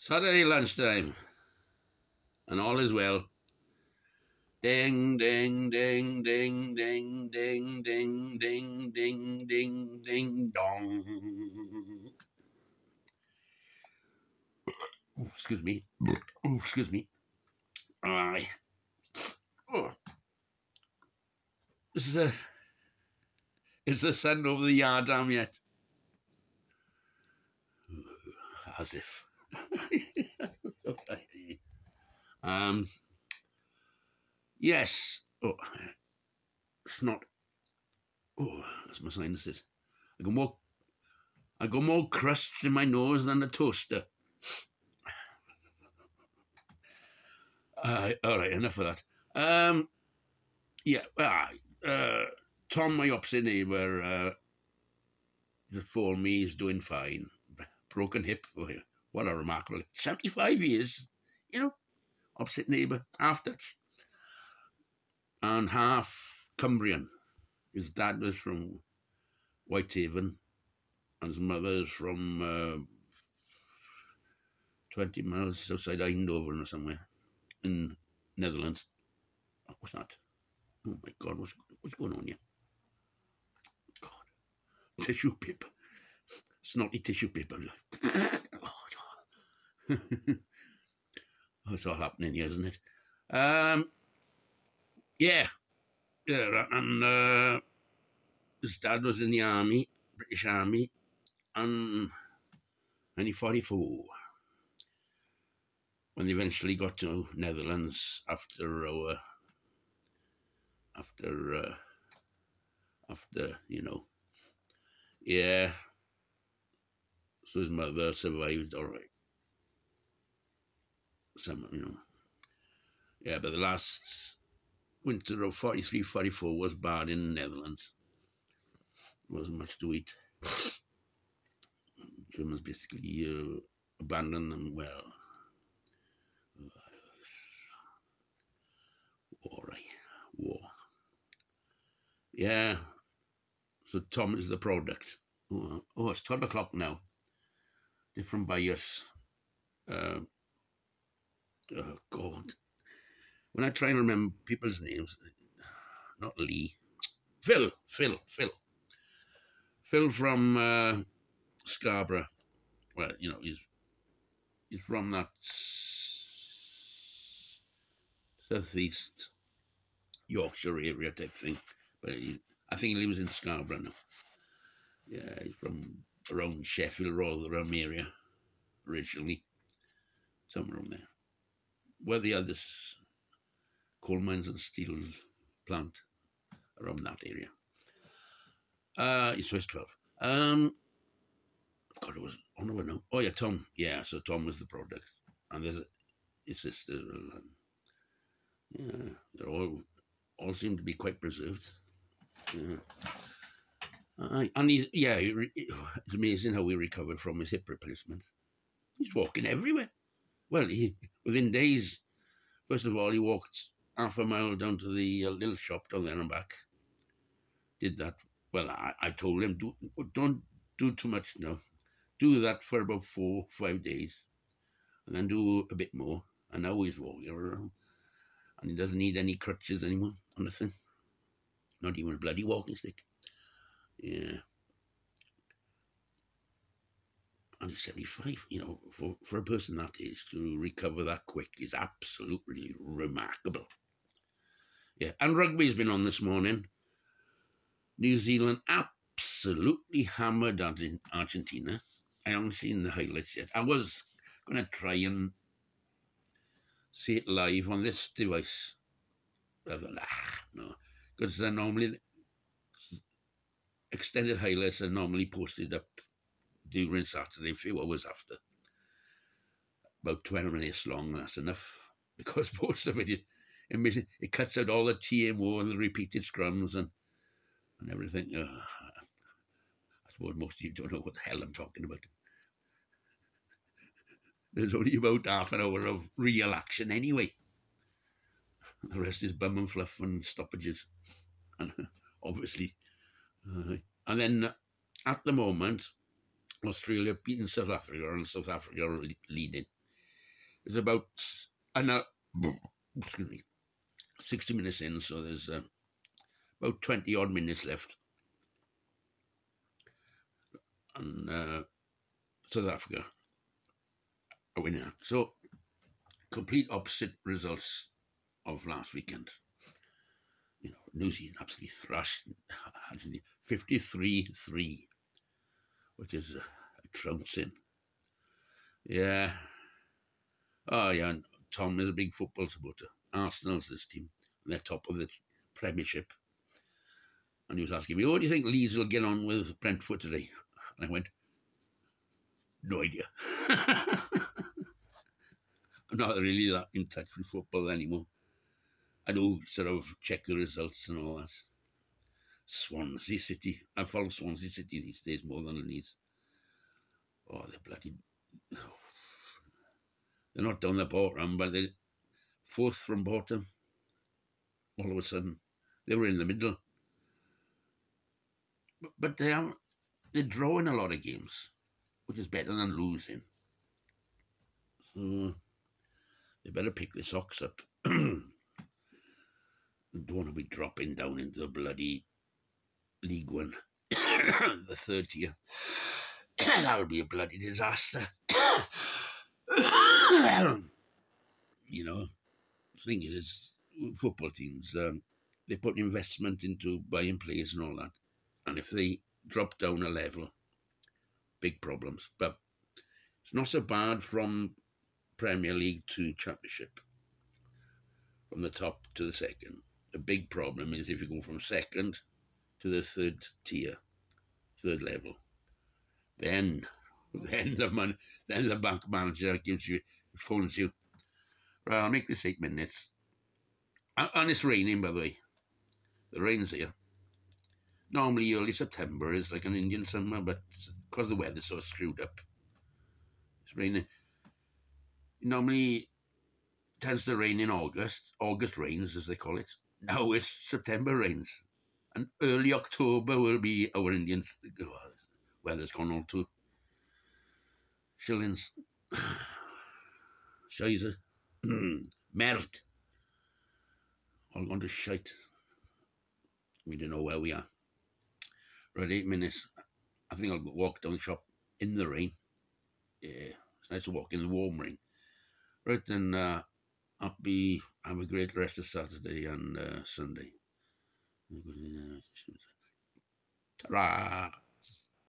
Saturday lunchtime, and all is well. Ding, ding, ding, ding, ding, ding, ding, ding, ding, ding, ding, dong. Oh, excuse me. Oh, excuse me. Aye. Oh. Is the sun over the yard down yet? As if. Yes. Oh, it's not. Oh, that's my sinuses. I got more crusts in my nose than a toaster. All right, enough of that. Tom, my opposite neighbour, just phoned me. He's doing fine. Broken hip. What a remarkable 75 years, opposite neighbour, half Dutch and half Cumbrian. His dad was from Whitehaven and his mother's from 20 miles outside Eindhoven or somewhere in Netherlands. What's that? Oh my God, what's going on here? God, tissue paper. Snotty tissue paper. Oh, it's all happening here, isn't it? Yeah, and his dad was in the army, British Army, and 1944, when they eventually got to Netherlands after yeah. So his mother survived all right. Yeah, but the last winter of 43, 44 was bad in the Netherlands. There wasn't much to eat. Germans basically abandoned them. Well, war. Yeah. So Tom is the product. Oh, it's 12 o'clock now. Different bias. Oh, God. When I try and remember people's names, not Lee. Phil from Scarborough. Well, he's from that southeast Yorkshire area type thing. But I think he lives in Scarborough now. Yeah, he's from around Sheffield, Rotherham area originally. Somewhere around there. Where the others, coal mines and steel plant around that area. So it's 12. God, it was, oh no. Oh yeah, Tom. Yeah, so Tom was the product. And there's his sister. Yeah, they're all seem to be quite preserved. Yeah. And it's amazing how he recovered from his hip replacement. He's walking everywhere. Well, within days, first of all, he walked half a mile down to the little shop down there and back. Did that. Well, I told him, don't do too much now. Do that for about 4 or 5 days. And then do a bit more. And now he's walking around. And he doesn't need any crutches anymore. Or nothing. Not even a bloody walking stick. Yeah. And he's 75. For a person that age to recover that quick is absolutely remarkable. Yeah. And rugby's been on this morning. New Zealand absolutely hammered Argentina. I haven't seen the highlights yet. I was going to try and see it live on this device. I thought, no. Because they're normally, extended highlights are normally posted up during Saturday, a few hours after. About 12 minutes long, that's enough. Because most of it cuts out all the TMO and the repeated scrums and everything. I suppose most of you don't know what the hell I'm talking about. There's only about half an hour of real action anyway. The rest is bum and fluff and stoppages. And obviously. And then at the moment, Australia beating South Africa and South Africa are leading. It's about excuse me, 60 minutes in, so there's about 20 odd minutes left. And South Africa a winner. So complete opposite results of last weekend. You know, New Zealand absolutely thrashed 53-3, which is a trouncing. Yeah. Oh, yeah. And Tom is a big football supporter. Arsenal's his team. And they're top of the Premiership. And he was asking me, oh, do you think Leeds will get on with Brentford today? And I went, no idea. I'm not really that in touch with football anymore. I do sort of check the results and all that. Swansea City. I follow Swansea City these days more than Leeds. Oh, they're bloody... They're not down the bottom, but they're fourth from bottom. All of a sudden. They were in the middle. But they're drawing a lot of games, which is better than losing. So they better pick their socks up. Don't want to be dropping down into the bloody League One, the third tier. That'll be a bloody disaster. You know, the thing is, football teams, they put investment into buying players and all that. And if they drop down a level, big problems. But it's not so bad from Premier League to Championship, from the top to the second. The big problem is if you go from second to the third tier, third level, then the bank manager phones you. Right, I'll make this 8 minutes. And it's raining, by the way. The rain's here. Normally early September is like an Indian summer, but because the weather's so screwed up, it's raining. It normally tends to rain in August. August rains, as they call it. Now it's September rains. And early October will be our Indians. Oh, weather's gone all to shillings. Scheiße. Merd. All gone to shite. We don't know where we are. Right, 8 minutes. I think I'll walk down the shop in the rain. Yeah, it's nice to walk in the warm rain. Right, then have a great rest of Saturday and Sunday. Ta-ra!